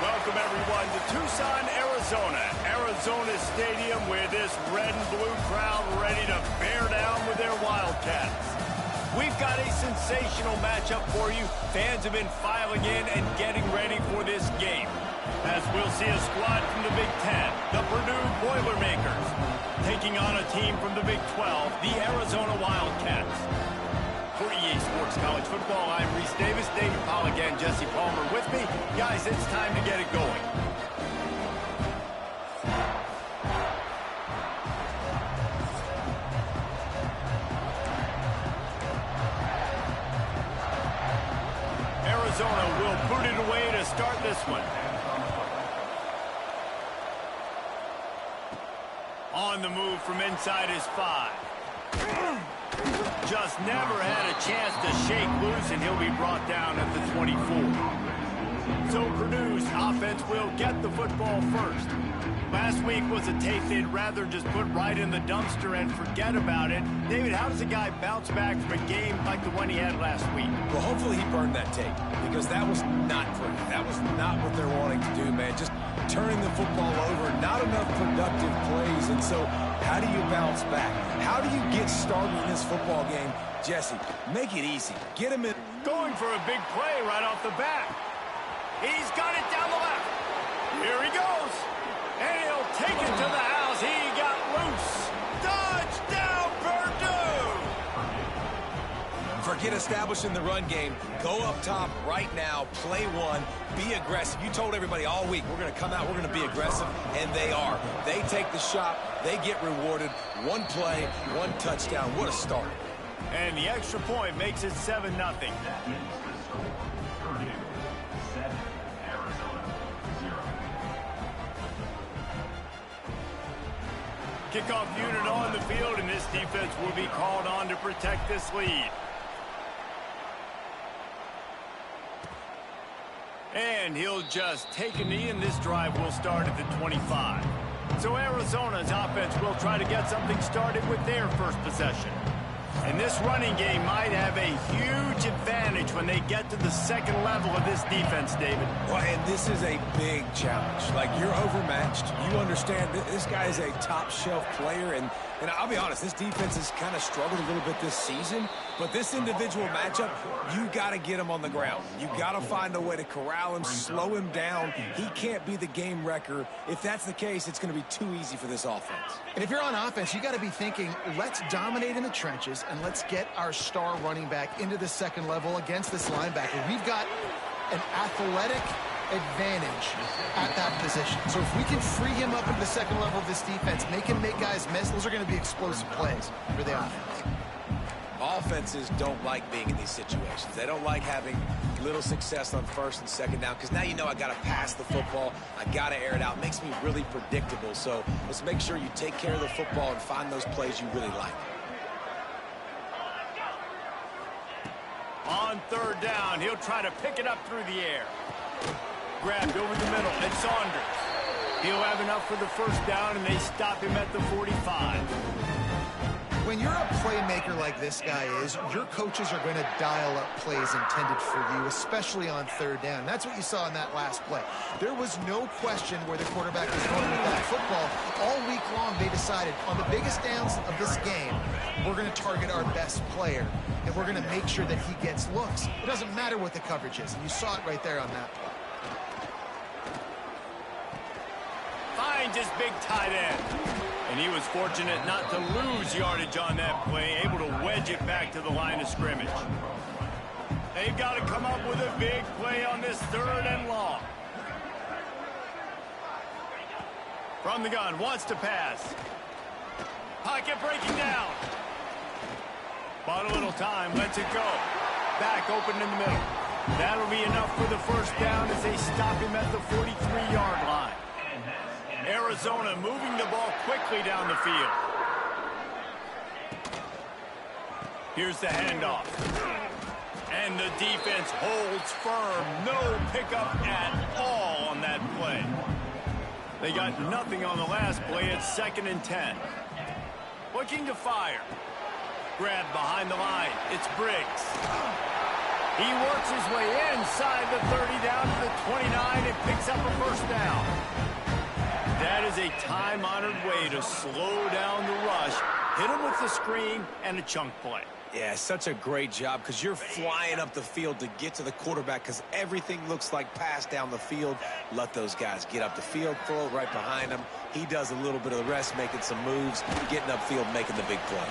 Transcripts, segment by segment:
Welcome, everyone, to Tucson, Arizona. Arizona Stadium with this red and blue crowd ready to bear down with their Wildcats. We've got a sensational matchup for you. Fans have been filing in and getting ready for this game. As we'll see a squad from the Big Ten, the Purdue Boilermakers, taking on a team from the Big 12, the Arizona Wildcats. For EA Sports College Football, I'm Reese Davis, David Pollack, and Jesse Palmer with me. Guys, it's time to get it going. Arizona will put it away to start this one. On the move from inside his 5. Just never had a chance to shake loose, and he'll be brought down at the 24. So Purdue's offense will get the football first. Last week was a tape they'd rather just put right in the dumpster and forget about it. David, how does a guy bounce back from a game like the one he had last week? Well, hopefully he burned that tape, because that was not pretty. That was not what they're wanting to do, man. Just turning the football over, not enough productive plays. And so how do you bounce back? How do you get started in this football game? Jesse, make it easy. Get him in. Going for a big play right off the bat. He's got it down the left. Here he goes. And he'll take it to the house. He got loose. Touchdown, Purdue! Forget establishing the run game. Go up top right now. Play one. Be aggressive. You told everybody all week, we're going to come out, we're going to be aggressive, and they are. They take the shot. They get rewarded. One play, one touchdown. What a start. And the extra point makes it 7-0. Kickoff unit on the field, and this defense will be called on to protect this lead. And he'll just take a knee, and this drive will start at the 25. So Arizona's offense will try to get something started with their first possession. And this running game might have a huge advantage when they get to the second level of this defense, David. Well, and this is a big challenge. Like, you're overmatched. You understand this guy is a top-shelf player, and I'll be honest, this defense has kind of struggled a little bit this season, but this individual matchup, you got to get him on the ground. You got to find a way to corral him, slow him down. He can't be the game wrecker. If that's the case, it's going to be too easy for this offense. And if you're on offense, you got to be thinking, let's dominate in the trenches and let's get our star running back into the second level against this linebacker. We've got an athletic advantage at that position. So if we can free him up into the second level of this defense, make him make guys miss, those are going to be explosive plays for the offense. Offenses don't like being in these situations. They don't like having little success on first and second down, because now you know I got to pass the football. I got to air it out. It makes me really predictable. So let's make sure you take care of the football and find those plays you really like. On third down, he'll try to pick it up through the air. Grabbed over the middle, and Saunders. He'll have enough for the first down, and they stop him at the 45. When you're a playmaker like this guy is, your coaches are going to dial up plays intended for you, especially on third down. That's what you saw in that last play. There was no question where the quarterback was going with that football. All week long, they decided on the biggest downs of this game, we're going to target our best player, and we're going to make sure that he gets looks. It doesn't matter what the coverage is, and you saw it right there on that play. Finds his big tight end. And he was fortunate not to lose yardage on that play, able to wedge it back to the line of scrimmage. They've got to come up with a big play on this third and long. From the gun, wants to pass. Pocket breaking down. Bought a little time, lets it go. Back open in the middle. That'll be enough for the first down as they stop him at the 43-yard line. Arizona moving the ball quickly down the field. Here's the handoff. And the defense holds firm. No pickup at all on that play. They got nothing on the last play. It's 2nd and 10. Looking to fire. Grabbed behind the line. It's Briggs. He works his way inside the 30 down to the 29 and picks up a first down. That is a time-honored way to slow down the rush, hit him with the screen, and a chunk play. Yeah, such a great job because you're flying up the field to get to the quarterback because everything looks like pass down the field. Let those guys get up the field, throw it right behind him. He does a little bit of the rest, making some moves, getting upfield, making the big play.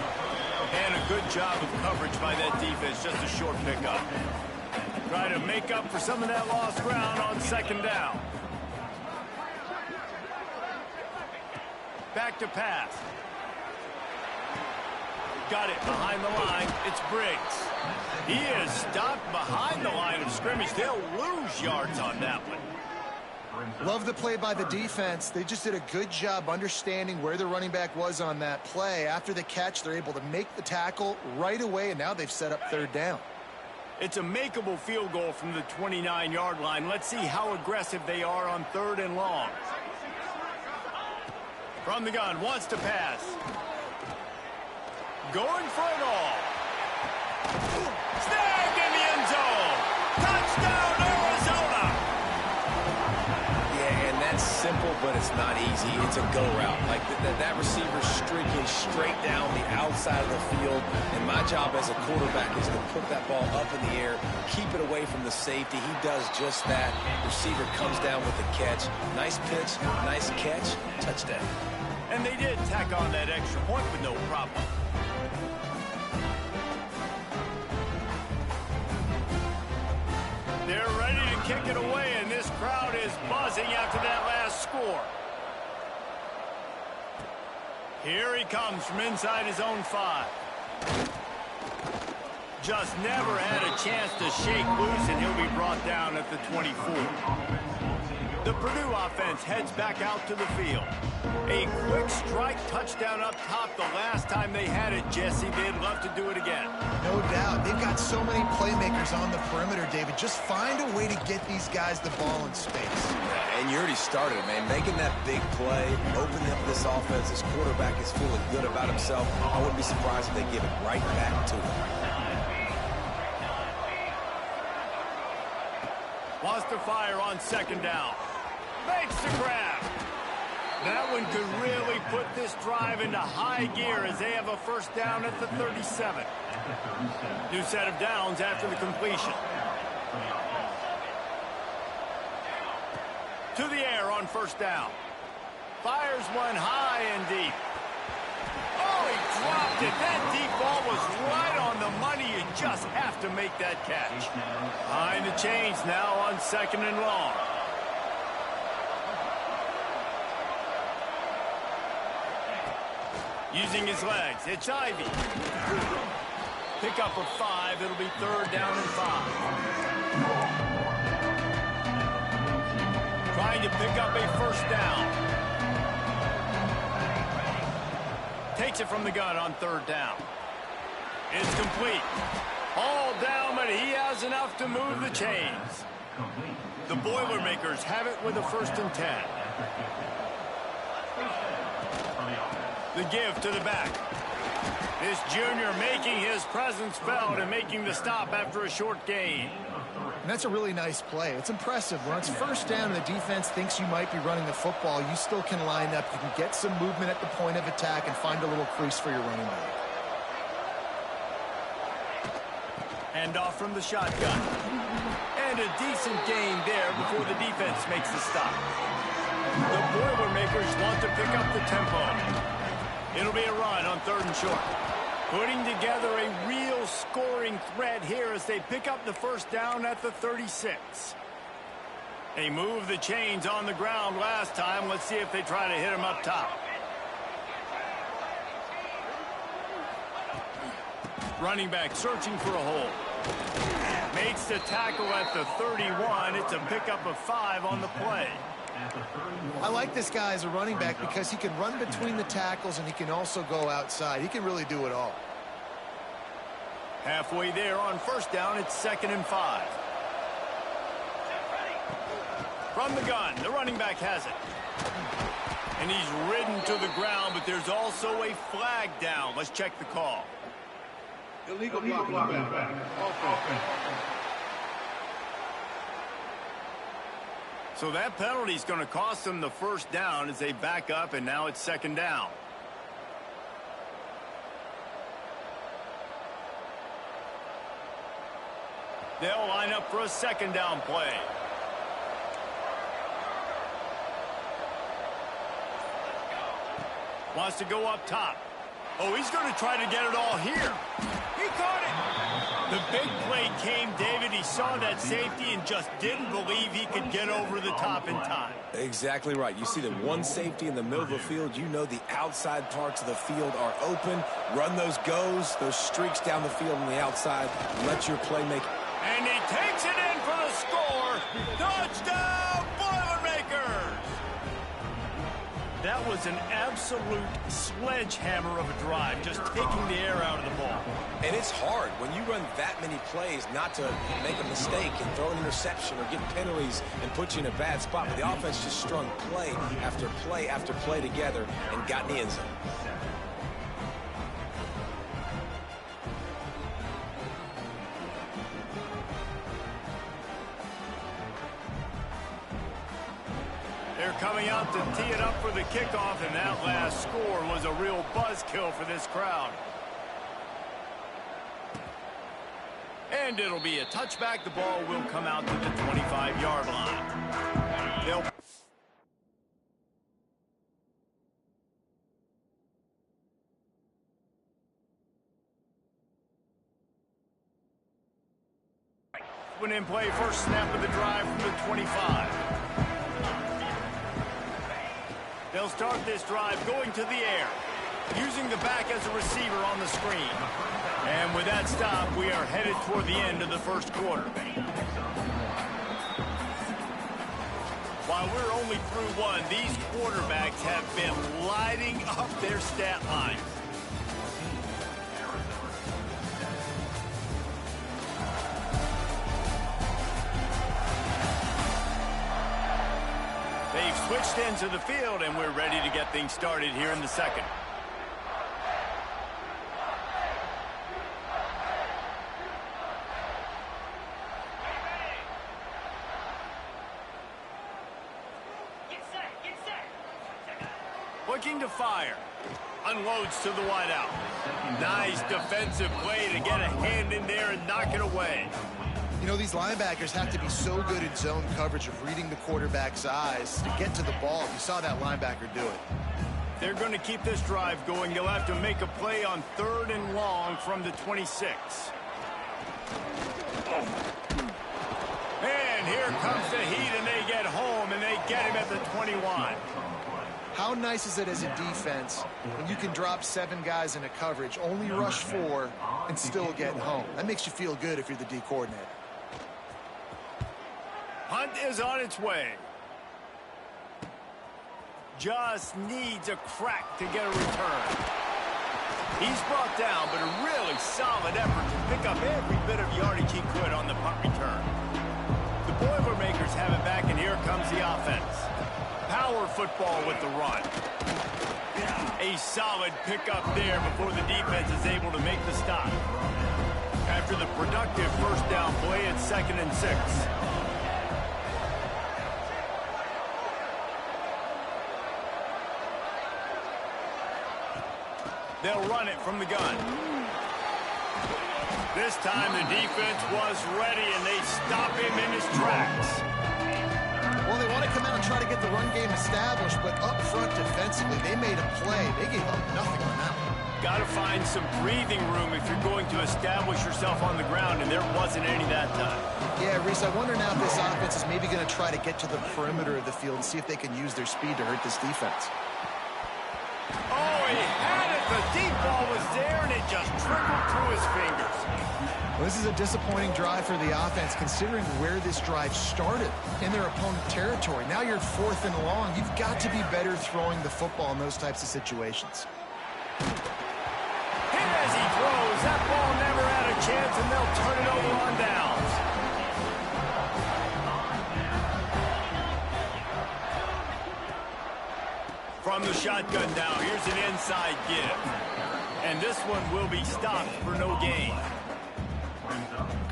And a good job of coverage by that defense, just a short pickup. Try to make up for some of that lost ground on second down. Back to pass. Got it behind the line. It's Briggs. He is stopped behind the line of scrimmage. They'll lose yards on that one. Love the play by the defense. They just did a good job understanding where the running back was on that play. After the catch, they're able to make the tackle right away, and now they've set up third down. It's a makeable field goal from the 29-yard line. Let's see how aggressive they are on third and long. From the gun, wants to pass. Going for it all. Snagged in the end zone. Touchdown, Arizona. Yeah, and that's simple, but it's not easy. It's a go route. Like that receiver's streaking straight down the outside of the field, and my job as a quarterback is to put that ball up in the air, keep it away from the safety. He does just that. Receiver comes down with the catch. Nice pitch, nice catch, touchdown. And they did tack on that extra point with no problem. They're ready to kick it away, and this crowd is buzzing after that last score. Here he comes from inside his own 5. Just never had a chance to shake loose, and he'll be brought down at the 24. The Purdue offense heads back out to the field. A quick strike touchdown up top the last time they had it, Jesse. They'd love to do it again. No doubt. They've got so many playmakers on the perimeter, David. Just find a way to get these guys the ball in space. And you already started it, man. Making that big play, opening up this offense. This quarterback is feeling good about himself. I wouldn't be surprised if they give it right back to him. Wants to fire on second down. Makes the grab. That one could really put this drive into high gear as they have a first down at the 37. New set of downs after the completion. To the air on first down. Fires one high and deep. Oh, he dropped it. That deep ball was right on the money. You just have to make that catch. Behind the chains now on second and long. Using his legs, it's Ivy. Pick up a 5, it'll be third down and 5. Trying to pick up a first down. Takes it from the gun on third down. It's complete. All down, but he has enough to move the chains. The Boilermakers have it with a first and 10. The give to the back. This junior making his presence felt and making the stop after a short gain. And that's a really nice play. It's impressive. When it's first down and the defense thinks you might be running the football, you still can line up. You can get some movement at the point of attack and find a little crease for your running back. Hand off from the shotgun. And a decent gain there before the defense makes the stop. The Boilermakers want to pick up the tempo. It'll be a run on third and short. Putting together a real scoring threat here as they pick up the first down at the 36. They moved the chains on the ground last time. Let's see if they try to hit him up top. Running back searching for a hole. Makes the tackle at the 31. It's a pickup of 5 on the play. I like this guy as a running back because he can run between the tackles and he can also go outside. He can really do it all. Halfway there on first down, it's second and 5. From the gun, the running back has it. And he's ridden to the ground, but there's also a flag down. Let's check the call. Illegal blocking. So that penalty is going to cost them the first down as they back up, and now it's second down. They'll line up for a second down play. Wants to go up top. Oh, he's going to try to get it all here. He caught it. The big play came, David. He saw that safety and just didn't believe he could get over the top in time. Exactly right. You see the one safety in the middle of the field. You know the outside parts of the field are open. Run those goes, those streaks down the field on the outside. Let your playmaker. And he takes it in for the score. Touchdown, Boilermakers! That was an absolute sledgehammer of a drive, just taking the air out of the ball. And it's hard when you run that many plays not to make a mistake and throw an interception or get penalties and put you in a bad spot. But the offense just strung play after play after play together and got in the end zone. They're coming out to tee it up for the kickoff, and that last score was a real buzzkill for this crowd. And it'll be a touchback. The ball will come out to the 25-yard line. They'll went in play, first snap of the drive from the 25. They'll start this drive going to the air, using the back as a receiver on the screen. And with that stop, we are headed toward the end of the first quarter. While we're only through one, these quarterbacks have been lighting up their stat lines. They've switched into the field, and we're ready to get things started here in the second. Looking to fire. Unloads to the wideout. Nice defensive play to get a hand in there and knock it away. You know, these linebackers have to be so good in zone coverage of reading the quarterback's eyes to get to the ball. You saw that linebacker do it. They're going to keep this drive going. They'll have to make a play on 3rd and long from the 26. And here comes the heat, and they get home, and they get him at the 21. How nice is it as a defense when you can drop 7 guys in a coverage, only rush 4, and still get home? That makes you feel good if you're the D coordinator. Hunt is on its way. Just needs a crack to get a return. He's brought down, but a really solid effort to pick up every bit of yardage he could on the punt return. The Boilermakers have it back, and here comes the offense. Power football with the run. A solid pickup there before the defense is able to make the stop. After the productive first down play, it's 2nd and 6. They'll run it from the gun. This time the defense was ready, and they stop him in his tracks. Well, they want to come out and try to get the run game established, but up front defensively, they made a play. They gave up nothing on that one. Got to find some breathing room if you're going to establish yourself on the ground, and there wasn't any that time. Yeah, Reese, I wonder now if this offense is maybe going to try to get to the perimeter of the field and see if they can use their speed to hurt this defense. Oh, he had it. The deep ball was there, and it just trickled through his fingers. Well, this is a disappointing drive for the offense, considering where this drive started in their opponent territory. Now you're 4th and long. You've got to be better throwing the football in those types of situations. Hit as he throws. That ball never had a chance, and they'll turn it over on downs. From the shotgun now, here's an inside give. And this one will be stopped for no gain.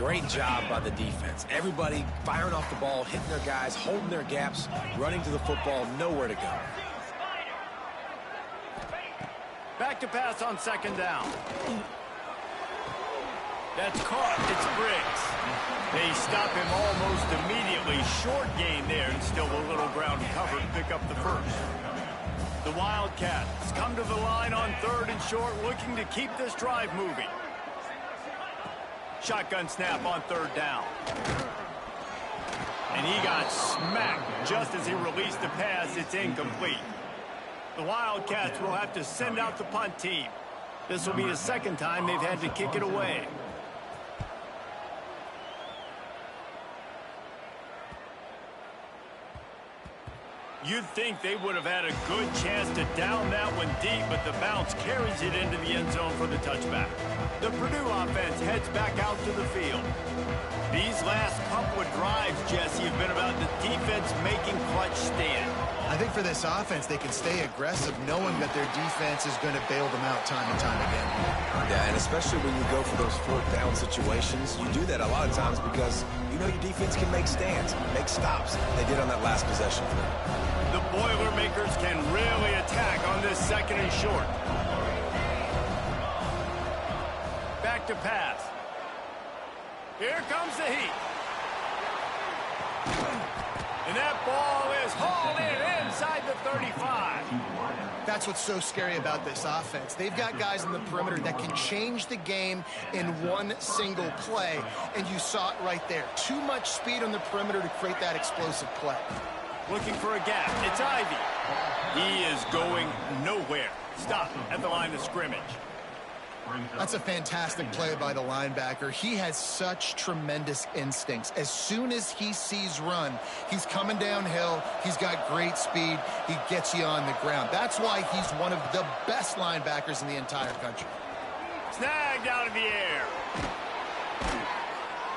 Great job by the defense. Everybody firing off the ball, hitting their guys, holding their gaps, running to the football, nowhere to go. Back to pass on second down. That's caught. It's Briggs. They stop him almost immediately. Short gain there, and still a little ground cover to pick up the first. The Wildcats come to the line on third and short, looking to keep this drive moving. Shotgun snap on third down. And he got smacked just as he released the pass. It's incomplete. The Wildcats will have to send out the punt team. This will be the second time they've had to kick it away. You'd think they would have had a good chance to down that one deep, but the bounce carries it into the end zone for the touchback. The Purdue offense heads back out to the field. These last couple of drives, Jesse, have been about the defense making clutch stand. I think for this offense, they can stay aggressive knowing that their defense is going to bail them out time and time again. Yeah, and especially when you go for those fourth down situations, you do that a lot of times because you know your defense can make stands, make stops. They did on that last possession for them. The Boilermakers can really attack on this second and short. Back to pass. Here comes the heat. And that ball is hauled in inside the 35. That's what's so scary about this offense. They've got guys in the perimeter that can change the game in one single play, and you saw it right there. Too much speed on the perimeter to create that explosive play. Looking for a gap. It's Ivy. He is going nowhere. Stop at the line of scrimmage. That's a fantastic play by the linebacker. He has such tremendous instincts. As soon as he sees run, he's coming downhill. He's got great speed. He gets you on the ground. That's why he's one of the best linebackers in the entire country. Snagged out of the air.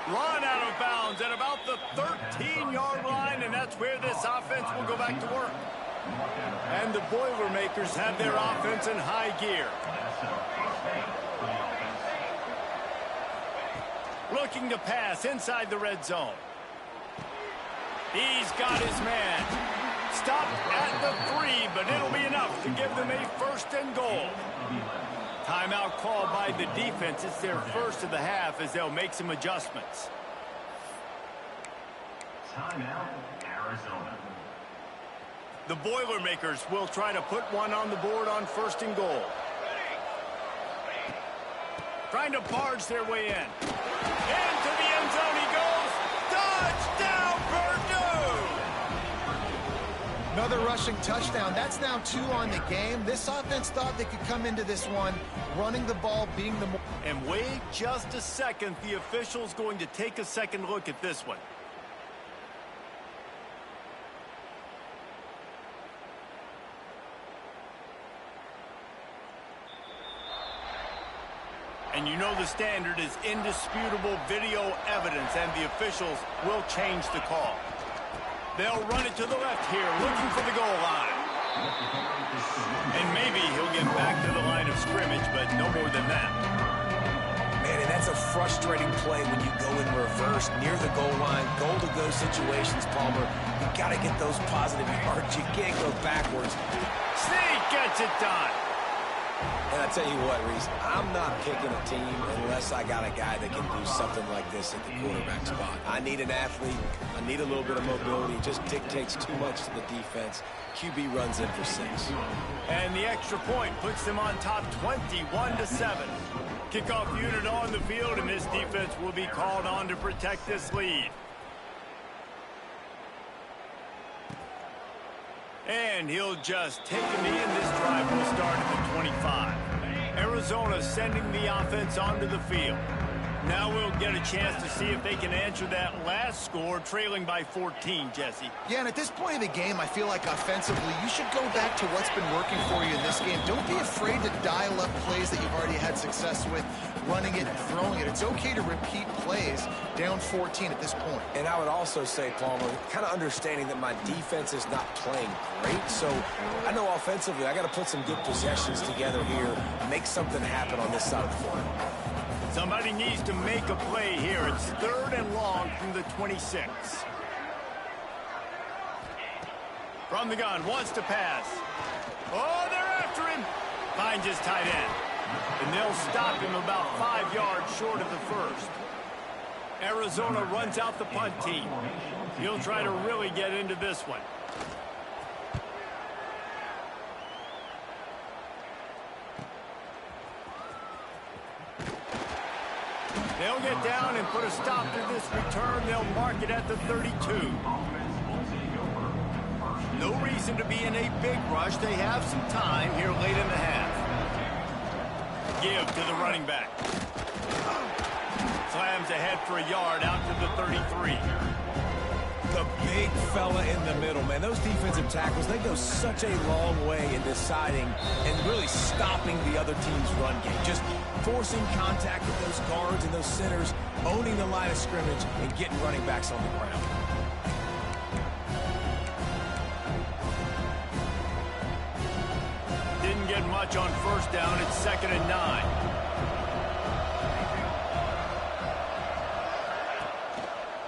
Run out of bounds at about the 13-yard line, and that's where this offense will go back to work. And the Boilermakers have their offense in high gear. Looking to pass inside the red zone. He's got his man. Stopped at the 3, but it'll be enough to give them a first and goal. Timeout called by the defense. It's their first of the half as they'll make some adjustments. Timeout, Arizona. The Boilermakers will try to put one on the board on first and goal. Trying to barge their way in. Into the end zone he goes. Touchdown, Purdue! Another rushing touchdown. That's now 2 on the game. This offense thought they could come into this one running the ball, being the... And wait just a second. The official's going to take a second look at this one. And you know the standard is indisputable video evidence, and the officials will change the call. They'll run it to the left here, looking for the goal line. And maybe he'll get back to the line of scrimmage, but no more than that. Man, and that's a frustrating play when you go in reverse near the goal line, goal-to-go situations, Palmer. You got to get those positive yards. You can't go backwards. Sneak gets it done. And I tell you what, Reese, I'm not picking a team unless I got a guy that can do something like this at the quarterback spot. I need an athlete. I need a little bit of mobility. It just dictates too much to the defense. QB runs in for 6. And the extra point puts them on top 21-7. Kickoff unit on the field, and this defense will be called on to protect this lead. And he'll just take a knee, and this drive will start at the 25. Arizona sending the offense onto the field. Now we'll get a chance to see if they can answer that last score, trailing by 14, Jesse. Yeah, and at this point of the game, I feel like offensively, you should go back to what's been working for you in this game. Don't be afraid to dial up plays that you've already had success with, running it and throwing it. It's okay to repeat plays down 14 at this point. And I would also say, Palmer, kind of understanding that my defense is not playing great, so I know offensively I got to put some good possessions together here and make something happen on this side of the floor. Somebody needs to make a play here. It's 3rd and long from the 26. From the gun, wants to pass. Oh, they're after him. Finds his tight end. And they'll stop him about 5 yards short of the first. Arizona runs out the punt team. He'll try to really get into this one. They'll get down and put a stop to this return. They'll mark it at the 32. No reason to be in a big rush. They have some time here late in the half. Give to the running back. Slams ahead for a yard out to the 33. The big fella in the middle, man. Those defensive tackles, they go such a long way in deciding and really stopping the other team's run game. Just forcing contact with those guards and those centers, owning the line of scrimmage, and getting running backs on the ground. Didn't get much on first down. It's 2nd and 9.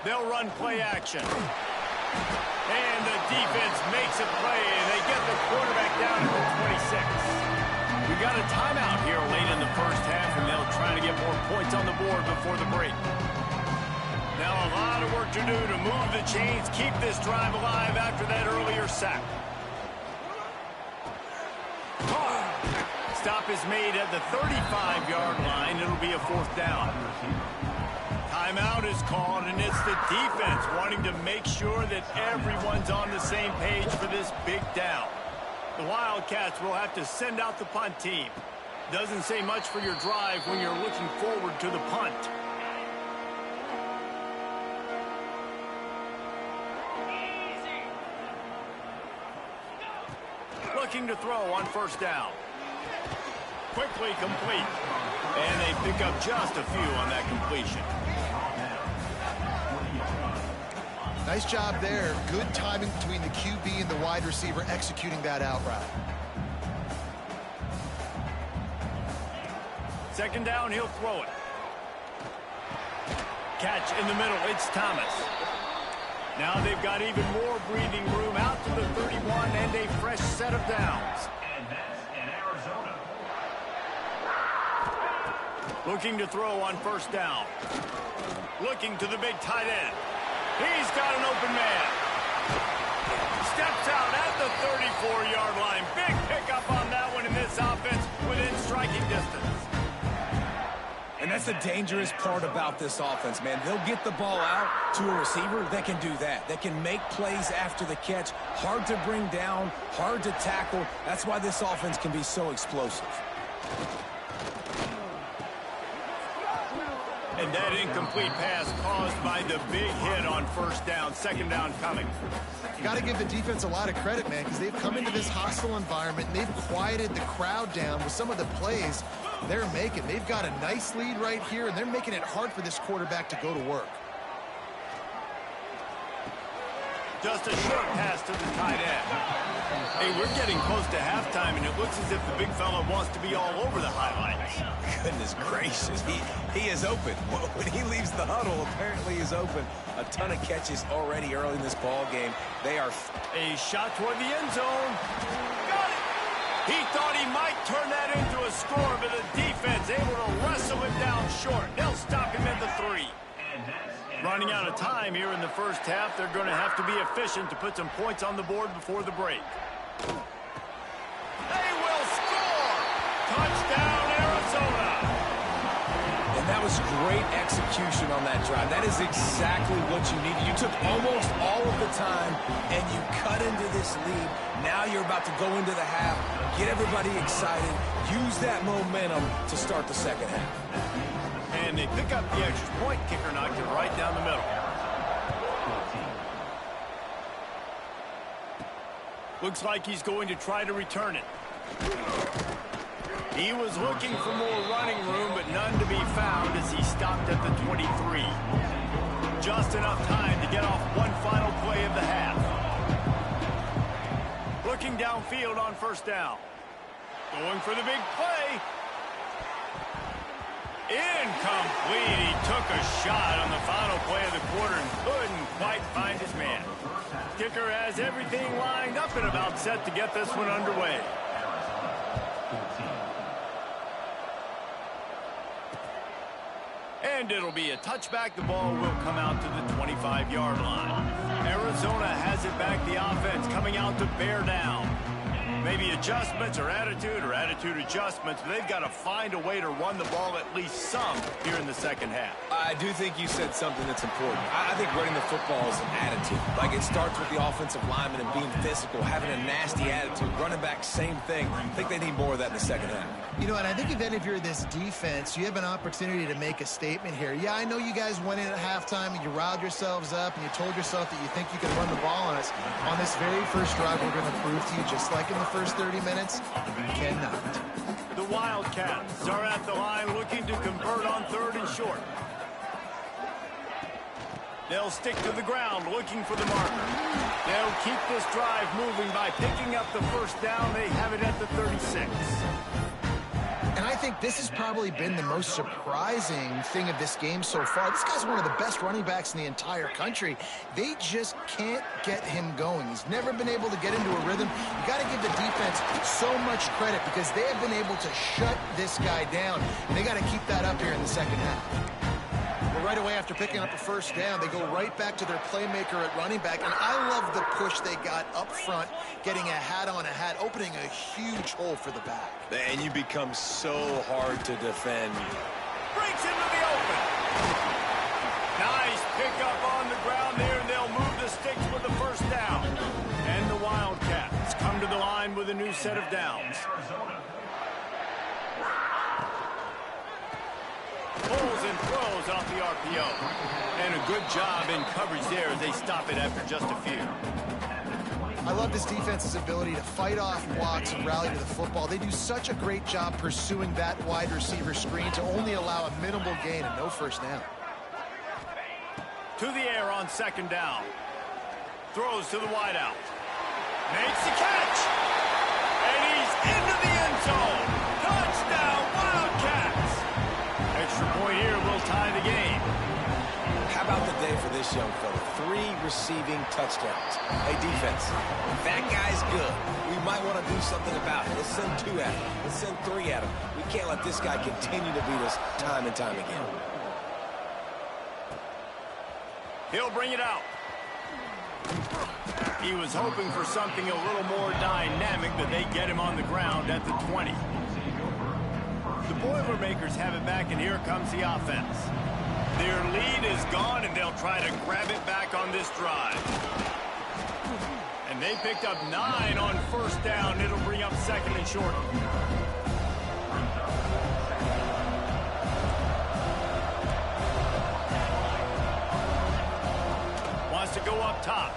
They'll run play action. And the defense makes a play, and they get the quarterback down to the 26. We got a timeout here late in the first half, and they'll try to get more points on the board before the break. Now a lot of work to do to move the chains, keep this drive alive after that earlier sack. Stop is made at the 35-yard line. It'll be a 4th down. Timeout is called, and it's the defense wanting to make sure that everyone's on the same page for this big down. The Wildcats will have to send out the punt team. Doesn't say much for your drive when you're looking forward to the punt. Looking to throw on first down. Quickly complete. And they pick up just a few on that completion. Nice job there. Good timing between the QB and the wide receiver executing that out route. 2nd down, he'll throw it. Catch in the middle, it's Thomas. Now they've got even more breathing room out to the 31 and a fresh set of downs. And that's in Arizona. Looking to throw on first down. Looking to the big tight end. He's got an open man. Steps out at the 34-yard line. Big pickup on that one in this offense within striking distance. And that's the dangerous part about this offense, man. They'll get the ball out to a receiver. They can do that. They can make plays after the catch. Hard to bring down, hard to tackle. That's why this offense can be so explosive. And that incomplete pass caused by the big hit on first down. 2nd down coming. Got to give the defense a lot of credit, man, because they've come into this hostile environment and they've quieted the crowd down with some of the plays they're making. They've got a nice lead right here, and they're making it hard for this quarterback to go to work. Just a short pass to the tight end. Hey, we're getting close to halftime, and it looks as if the big fella wants to be all over the highlights. Goodness gracious, he is open. When he leaves the huddle, apparently he's open. A ton of catches already early in this ball game. They are... A shot toward the end zone. Got it! He thought he might turn that into a score, but the defense able to wrestle him down short. They'll stop him at the 3. Running out of time here in the first half, they're going to have to be efficient to put some points on the board before the break. They will score! Touchdown, Arizona! And that was great execution on that drive. That is exactly what you needed. You took almost all of the time, and you cut into this lead. Now you're about to go into the half, get everybody excited, use that momentum to start the second half. And they pick up the extra point. Kicker knocked it right down the middle. Looks like he's going to try to return it. He was looking for more running room, but none to be found as he stopped at the 23. Just enough time to get off one final play of the half. Looking downfield on first down. Going for the big play. Incomplete. He took a shot on the final play of the quarter and couldn't quite find his man. Kicker has everything lined up and about set to get this one underway. And it'll be a touchback. The ball will come out to the 25-yard line. Arizona has it back. The offense coming out to bear down. Maybe adjustments or attitude adjustments. But they've got to find a way to run the ball at least some here in the second half. I do think you said something that's important. I think running the football is an attitude. Like, it starts with the offensive lineman and being physical, having a nasty attitude. Running back, same thing. I think they need more of that in the second half. You know, and I think if you're this defense, you have an opportunity to make a statement here. Yeah, I know you guys went in at halftime and you riled yourselves up and you told yourself that you think you can run the ball on us. On this very first drive, we're going to prove to you, just like in the first 30 minutes, you cannot. The Wildcats are at the line looking to convert on 3rd and short. They'll stick to the ground looking for the marker. They'll keep this drive moving by picking up the first down. They have it at the 36. And I think this has probably been the most surprising thing of this game so far. This guy's one of the best running backs in the entire country. They just can't get him going. He's never been able to get into a rhythm. You got to give the defense so much credit because they have been able to shut this guy down. And they got to keep that up here in the second half. Right away after picking up a first down, they go right back to their playmaker at running back. And I love the push they got up front, getting a hat on a hat, opening a huge hole for the back. And you become so hard to defend. Breaks into the open. Nice pickup on the ground there, and they'll move the sticks with the first down. And the Wildcats come to the line with a new set of downs. Pulls and throws off the RPO. And a good job in coverage there as they stop it after just a few. I love this defense's ability to fight off blocks and rally to the football. They do such a great job pursuing that wide receiver screen to only allow a minimal gain and no first down. To the air on 2nd down. Throws to the wideout. Makes the catch. And he's into the end zone. Touchdown, Wildcats. Extra point here will tie the game. How about the day for this young fella? 3 receiving touchdowns. Hey, defense, that guy's good. We might want to do something about it. Let's send 2 at him. Let's send 3 at him. We can't let this guy continue to beat us time and time again. He'll bring it out. He was hoping for something a little more dynamic, but they get him on the ground at the 20. The Boilermakers have it back, and here comes the offense. Their lead is gone, and they'll try to grab it back on this drive. And they picked up 9 on first down. It'll bring up 2nd and short. Wants to go up top.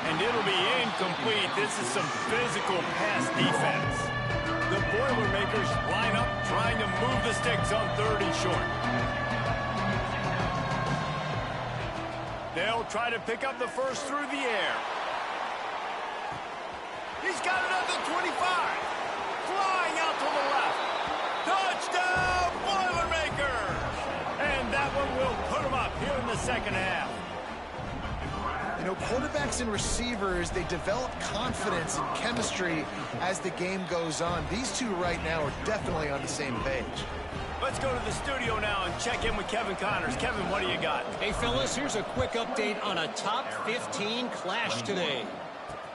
And it'll be incomplete. This is some physical pass defense. The Boilermakers line up, trying to move the sticks on 3rd and short. They'll try to pick up the first through the air. He's got it at the 25. Flying out to the left. Touchdown, Boilermakers! And that one will put them up here in the second half. You know, quarterbacks and receivers, they develop confidence and chemistry as the game goes on. These two right now are definitely on the same page. Let's go to the studio now and check in with Kevin Connors. Kevin, what do you got? Hey, fellas, here's a quick update on a top 15 clash today.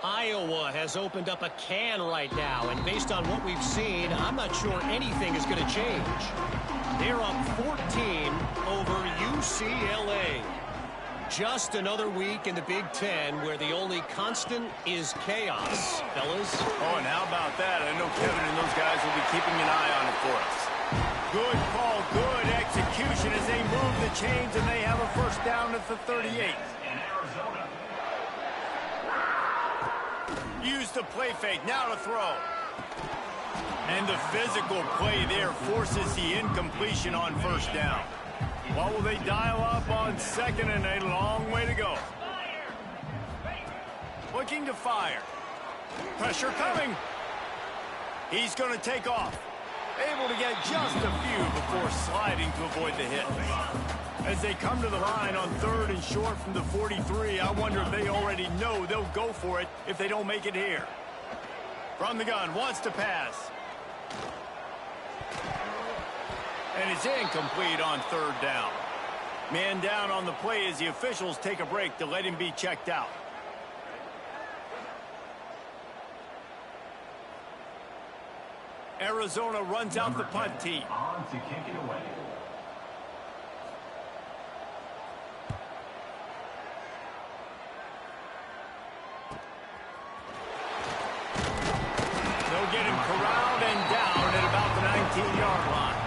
Iowa has opened up a can right now, and based on what we've seen, I'm not sure anything is going to change. They're up 14 over UCLA. Just another week in the Big Ten where the only constant is chaos, fellas. Oh, and how about that? I know Kevin and those guys will be keeping an eye on it for us. Good call, good execution as they move the chains, and they have a first down at the 38. Use the play fake, now to throw. And the physical play there forces the incompletion on first down. What will they dial up on 2nd and a long way to go? Looking to fire. Pressure coming. He's going to take off. Able to get just a few before sliding to avoid the hit. As they come to the line on 3rd and short from the 43, I wonder if they already know they'll go for it if they don't make it here. From the gun, wants to pass. And it's incomplete on 3rd down. Man down on the play as the officials take a break to let him be checked out. Arizona runs out the punt team. On to kick it away. They'll get him corralled and down at about the 19-yard line.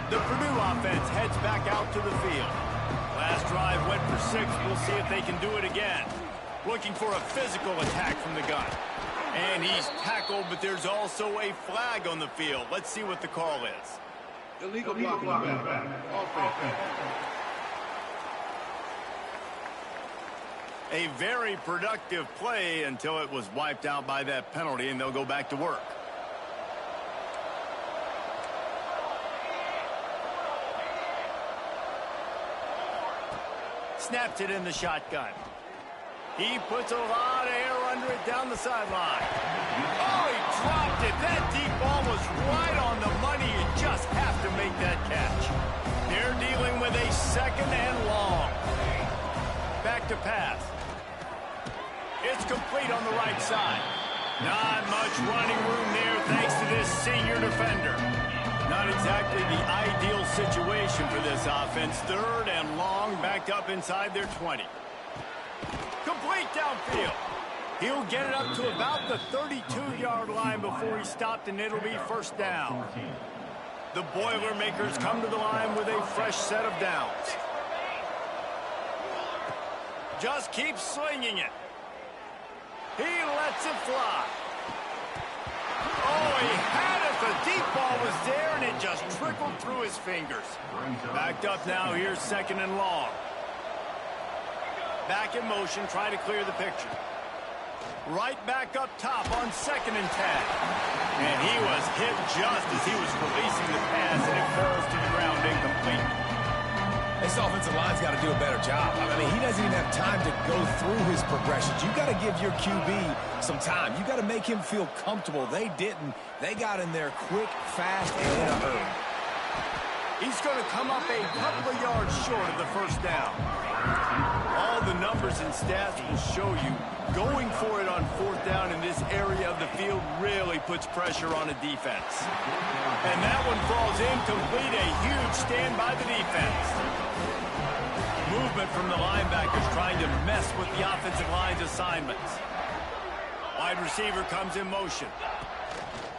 The Purdue offense heads back out to the field. Last drive went for 6. We'll see if they can do it again. Looking for a physical attack from the gun. And he's tackled, but there's also a flag on the field. Let's see what the call is. Illegal blocking back. Offense. A very productive play until it was wiped out by that penalty, and they'll go back to work. Snaps it in the shotgun. He puts a lot of air under it down the sideline. Oh, he dropped it. That deep ball was right on the money. You just have to make that catch. They're dealing with a 2nd and long. Back to pass. It's complete on the right side. Not much running room there thanks to this senior defender. Not exactly the ideal situation for this offense. 3rd and long, backed up inside their 20. Complete downfield. He'll get it up to about the 32-yard line before he stopped, and it'll be 1st down. The Boilermakers come to the line with a fresh set of downs. Just keeps slinging it. He lets it fly. Oh, he had it. The deep ball was there, and it just trickled through his fingers. Backed up now. Here's 2nd and long. Back in motion, trying to clear the picture. Right back up top on 2nd and 10. And he was hit just as he was releasing the pass, and it falls to the ground incomplete. This offensive line's got to do a better job. I mean, he doesn't even have time to go through his progressions. You got to give your QB some time. You got to make him feel comfortable. They didn't. They got in there quick, fast, and in a hurry. He's going to come up a couple of yards short of the 1st down. All the numbers and stats will show you going for it on 4th down in this area of the field really puts pressure on a defense. And that one falls incomplete. A huge stand by the defense. Movement from the linebackers trying to mess with the offensive line's assignments. Wide receiver comes in motion.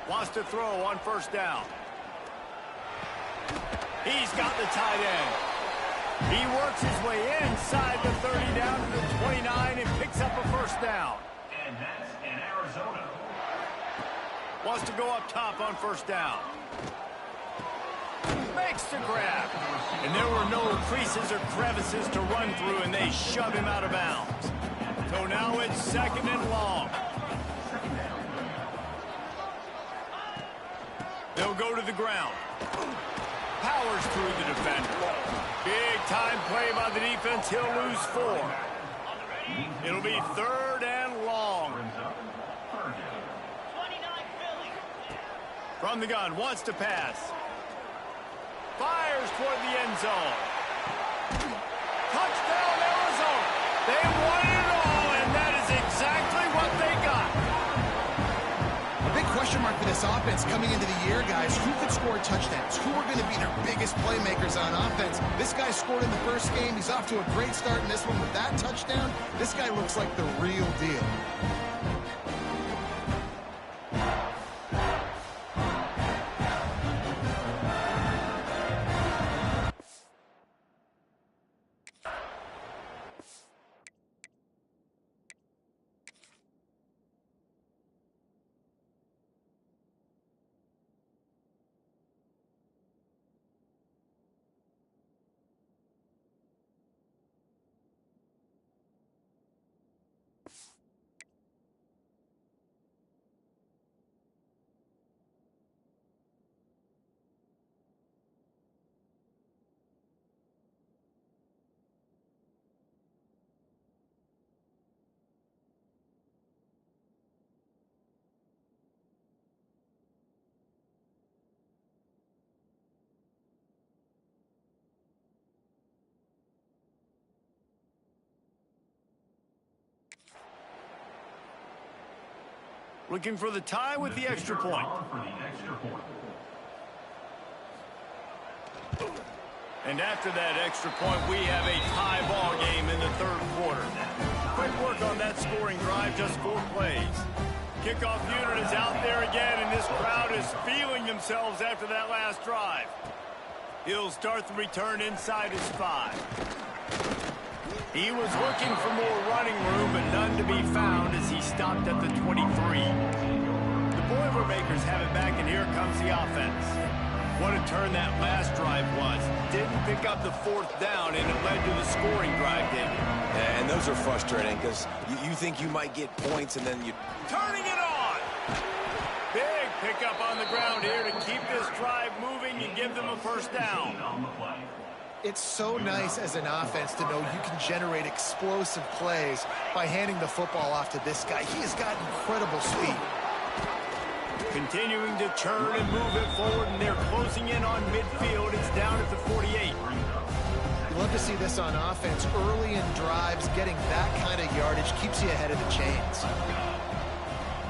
Wants to throw on 1st down. He's got the tight end. He works his way inside the 30 down to the 29 and picks up a 1st down. And that's in Arizona. Wants to go up top on 1st down. Makes the grab. And there were no creases or crevices to run through, and they shove him out of bounds. So now it's 2nd and long. They'll go to the ground. Powers through the defender. Big time play by the defense. He'll lose 4. It'll be 3rd and long. From the gun, wants to pass. Fires toward the end zone. Touchdown, Arizona. They won it all, and that is exactly what they got. A big question mark for this offense coming into the year, guys. Who could score touchdowns? Who are going to be their biggest playmakers on offense? This guy scored in the 1st game. He's off to a great start in this one with that touchdown. This guy looks like the real deal. Looking for the tie with the extra point. And after that extra point, we have a tie ball game in the third quarter. Quick work on that scoring drive, just 4 plays. Kickoff unit is out there again, and this crowd is feeling themselves after that last drive. He'll start the return inside his 5. He was looking for more running room, but none to be found as he stopped at the 23. The Boilermakers have it back, and here comes the offense. What a turn that last drive was. Didn't pick up the 4th down, and it led to the scoring drive, David. Yeah, and those are frustrating because you think you might get points, and then you... Turning it on! Big pickup on the ground here to keep this drive moving and give them a first down. It's so nice as an offense to know you can generate explosive plays by handing the football off to this guy. He has got incredible speed. Continuing to churn and move it forward, and they're closing in on midfield. It's down at the 48. You love to see this on offense. Early in drives, getting that kind of yardage keeps you ahead of the chains.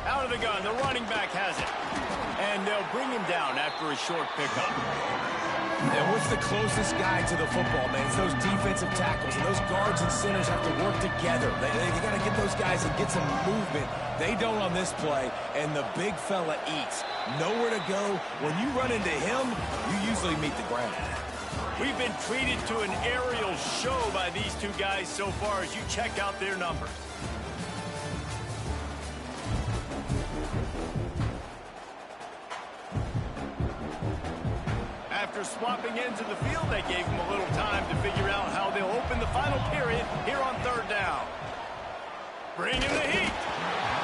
Out of the gun, the running back has it. And they'll bring him down after a short pickup. And what's the closest guy to the football, man? It's those defensive tackles, and those guards and centers have to work together. They got to get those guys and get some movement. They don't on this play, and the big fella eats. Nowhere to go. When you run into him, you usually meet the ground. We've been treated to an aerial show by these two guys so far as you check out their numbers. After swapping ends of the field, they gave him a little time to figure out how they'll open the final period here on 3rd down. Bringing the heat.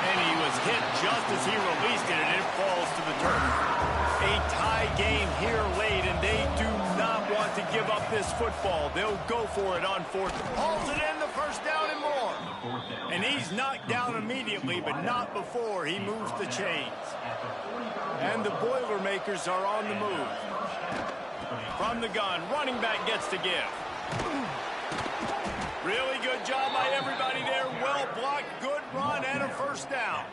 And he was hit just as he released it, and it falls to the turf. A tie game here late, and they do not want to give up this football. They'll go for it on 4th. Hauls it in, the first down and more. And he's knocked down immediately, but not before he moves the chains. And the Boilermakers are on the move. From the gun, running back gets to give. Really good job by everybody there. Well blocked, good run, and a first down.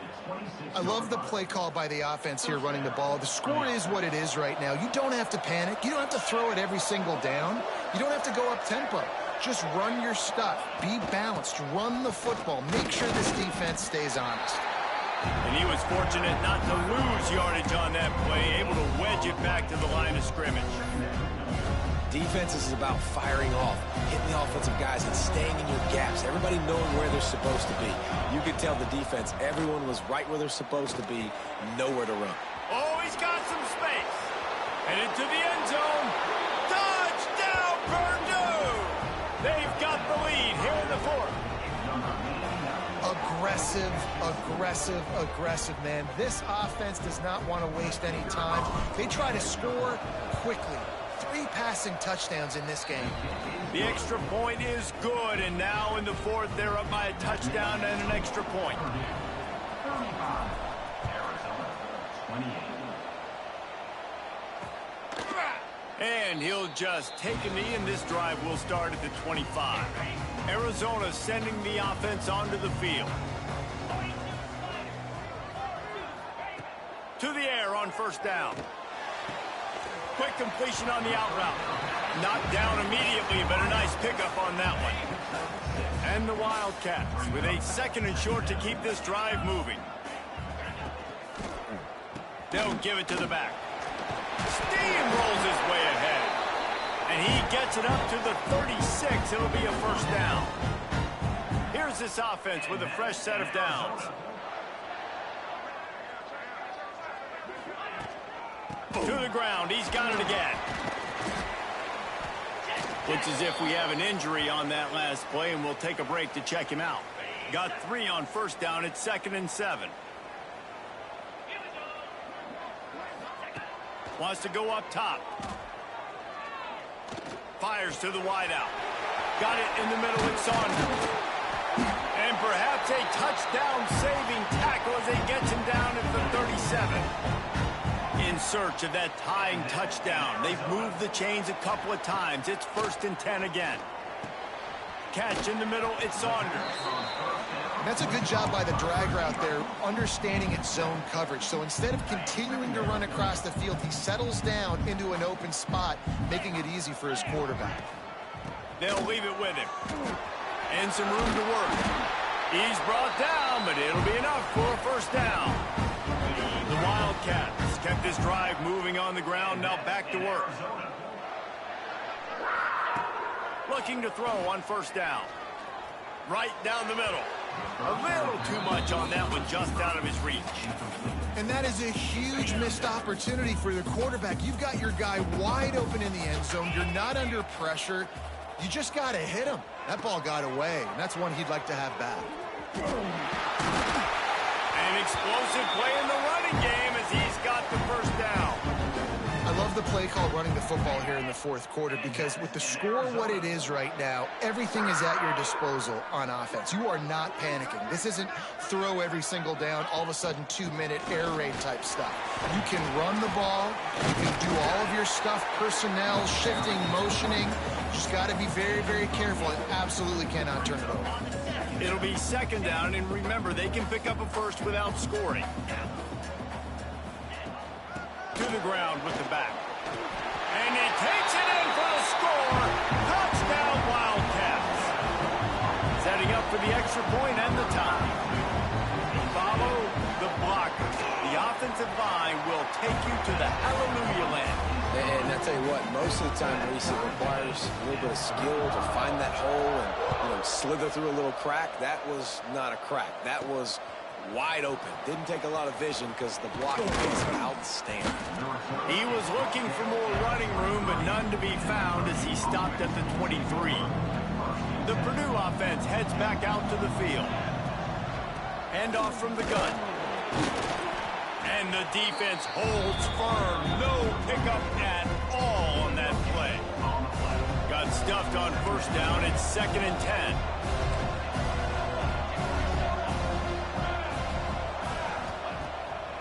I love the play call by the offense here running the ball. The score is what it is right now. You don't have to panic. You don't have to throw it every single down. You don't have to go up tempo. Just run your stuff. Be balanced. Run the football. Make sure this defense stays honest. And he was fortunate not to lose yardage on that play, able to wedge it back to the line of scrimmage. Defense is about firing off, hitting the offensive guys, and staying in your gaps. Everybody knowing where they're supposed to be. You could tell the defense, everyone was right where they're supposed to be, nowhere to run. Oh, he's got some space. Headed to the end zone. Touchdown, Purdue! They've got the lead here in the 4th. Aggressive, aggressive, aggressive, man. This offense does not want to waste any time. They try to score quickly. 3 passing touchdowns in this game. The extra point is good, and now in the 4th, they're up by a touchdown and an extra point. And he'll just take a knee, and this drive will start at the 25. Arizona sending the offense onto the field. To the air on first down. Quick completion on the out route. Knocked down immediately, but a nice pickup on that one. And the Wildcats with a 2nd and short to keep this drive moving. They'll give it to the back. Steamrolls his way ahead. And he gets it up to the 36. It'll be a first down. Here's this offense with a fresh set of downs. To the ground. He's got it again. Looks as if we have an injury on that last play, and we'll take a break to check him out. Got 3 on first down. It's 2nd and 7. Wants to go up top. Fires to the wideout. Got it in the middle with Saunders. And perhaps a touchdown-saving tackle as he gets him down at the 37. In search of that tying touchdown. They've moved the chains a couple of times. It's 1st and 10 again. catch in the middle. It's Saunders. That's a good job by the drag route there, understanding its zone coverage. So instead of continuing to run across the field, he settles down into an open spot, making it easy for his quarterback. They'll leave it with him. And some room to work. He's brought down, but it'll be enough for a first down. The Wildcats kept this drive moving on the ground, now back to work. Looking to throw on first down. Right down the middle. A little too much on that one, just out of his reach. And that is a huge missed opportunity for the quarterback. You've got your guy wide open in the end zone. You're not under pressure. You just got to hit him. That ball got away, and that's one he'd like to have back. An explosive play in the running game as he's got the first down. I love the play call running the football here in the fourth quarter because with the score what it is right now, everything is at your disposal on offense. You are not panicking. This isn't throw every single down, all of a sudden 2-minute air raid type stuff. You can run the ball. You can do all of your stuff, personnel, shifting, motioning. You just got to be very, very careful and absolutely cannot turn it over. It'll be second down, and remember, they can pick up a first without scoring. To the ground with the back. And he takes it in for the score. Touchdown, Wildcats. Setting up for the extra point and the tie. Follow the blockers. The offensive line will take you to the hallelujah land. And I tell you what, most of the time, Reese, it requires a little bit of skill to find that hole and slither through a little crack. That was not a crack. That was wide open. Didn't take a lot of vision because the blocking is outstanding. He was looking for more running room, but none to be found as he stopped at the 23. The Purdue offense heads back out to the field. Hand off from the gun. And the defense holds firm. No pickup at all on that play. Got stuffed on first down. It's 2nd and 10.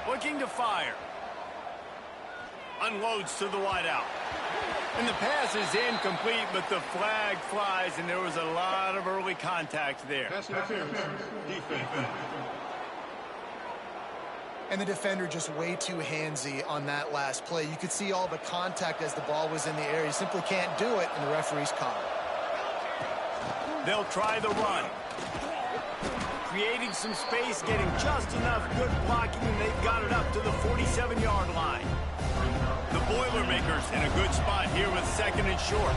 Looking to fire. Unloads to the wideout. And the pass is incomplete, but the flag flies, and there was a lot of early contact there. Pass interference. Defense. And the defender just way too handsy on that last play. You could see all the contact as the ball was in the air. He simply can't do it, and the referee's caught it. They'll try the run. Creating some space, getting just enough good blocking, and they've got it up to the 47-yard line. The Boilermakers in a good spot here with 2nd and short.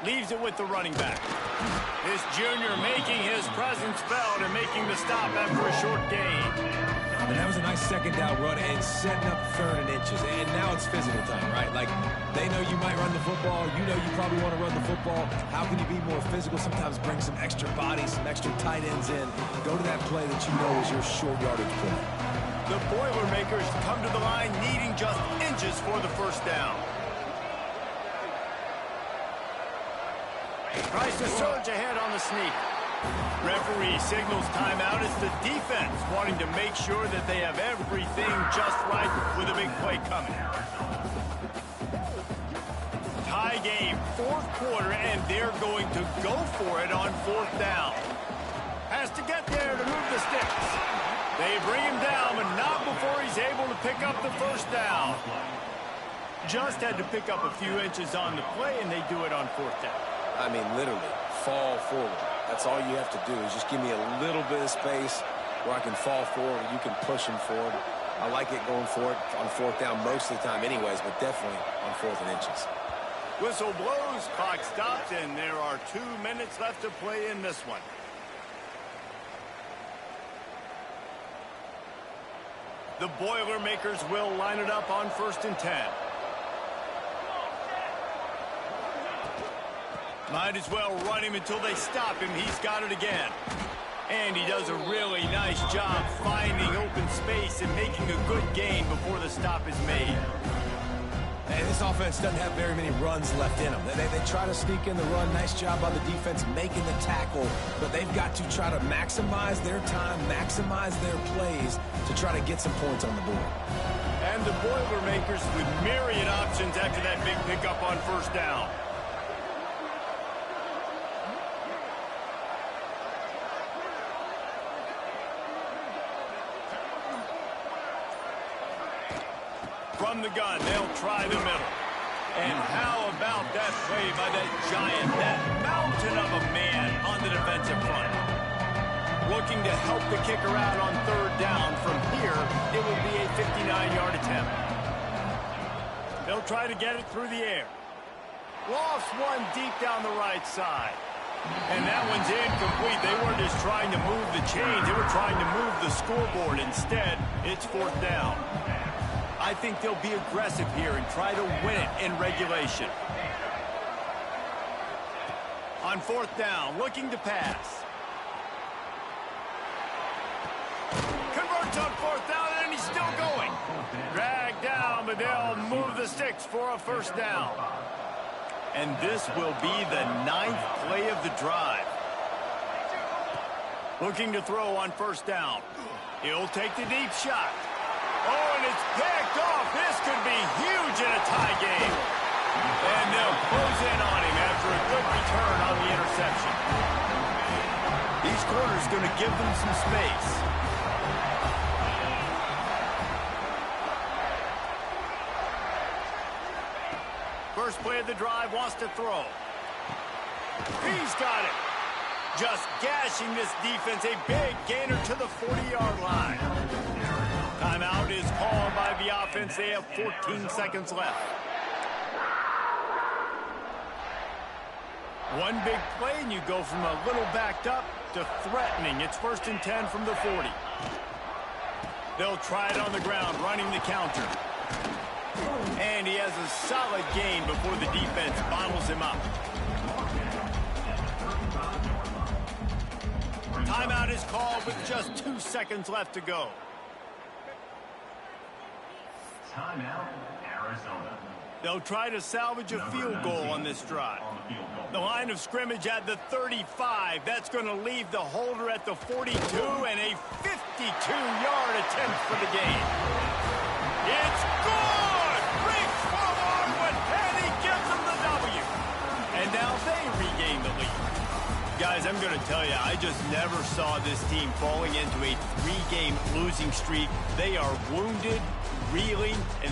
Leaves it with the running back. This junior making his presence felt and making the stop after a short gain. And that was a nice second down run and setting up 3rd and inches. And now it's physical time, right? Like, they know you might run the football. You know you probably want to run the football. How can you be more physical? Sometimes bring some extra bodies, some extra tight ends in. Go to that play that you know is your short yardage play. The Boilermakers come to the line needing just inches for the first down. Tries to surge ahead on the sneak. Referee signals timeout as the defense wanting to make sure that they have everything just right with a big play coming. Tie game, 4th quarter, and they're going to go for it on 4th down. Has to get there to move the sticks. They bring him down, but not before he's able to pick up the first down. Just had to pick up a few inches on the play, and they do it on 4th down. I mean, literally, fall forward. That's all you have to do is just give me a little bit of space where I can fall forward and you can push him forward. I like it going for it on 4th down most of the time anyways, but definitely on 4th and inches. Whistle blows, clock stops, and there are 2 minutes left to play in this one. The Boilermakers will line it up on 1st and 10. Might as well run him until they stop him. He's got it again. And he does a really nice job finding open space and making a good gain before the stop is made. And this offense doesn't have very many runs left in them. They try to sneak in the run. Nice job by the defense making the tackle. But they've got to try to maximize their time, maximize their plays to try to get some points on the board. And the Boilermakers with myriad options after that big pickup on first down. From the gun, they'll try the middle. And how about that play by that giant, that mountain of a man on the defensive front? Looking to help the kicker out on third down. From here, it will be a 59-yard attempt. They'll try to get it through the air. Lost one deep down the right side. And that one's incomplete. They weren't just trying to move the chains. They were trying to move the scoreboard. Instead, it's fourth down. I think they'll be aggressive here and try to win it in regulation. On fourth down, looking to pass. Converts on fourth down, and he's still going. Dragged down, but they'll move the sticks for a first down. And this will be the 9th play of the drive. Looking to throw on first down. He'll take the deep shot. Oh, and it's picked off. This could be huge in a tie game. And they'll close in on him after a good return on the interception. These corners going to give them some space. First play of the drive, wants to throw. He's got it. Just gashing this defense. A big gainer to the 40-yard line. Timeout is called by the offense. They have 14 seconds left. One big play, and you go from a little backed up to threatening. It's 1st and 10 from the 40. They'll try it on the ground, running the counter. And he has a solid gain before the defense bottles him up. Timeout is called with just 2 seconds left to go. Timeout, Arizona. They'll try to salvage a field goal on this drive. The line of scrimmage at the 35. That's going to leave the holder at the 42 and a 52-yard attempt for the game. It's good! Reach forward, and he gives them the W. And now they regain the lead. Guys, I'm going to tell you, I just never saw this team falling into a 3-game losing streak. They are wounded, reeling, and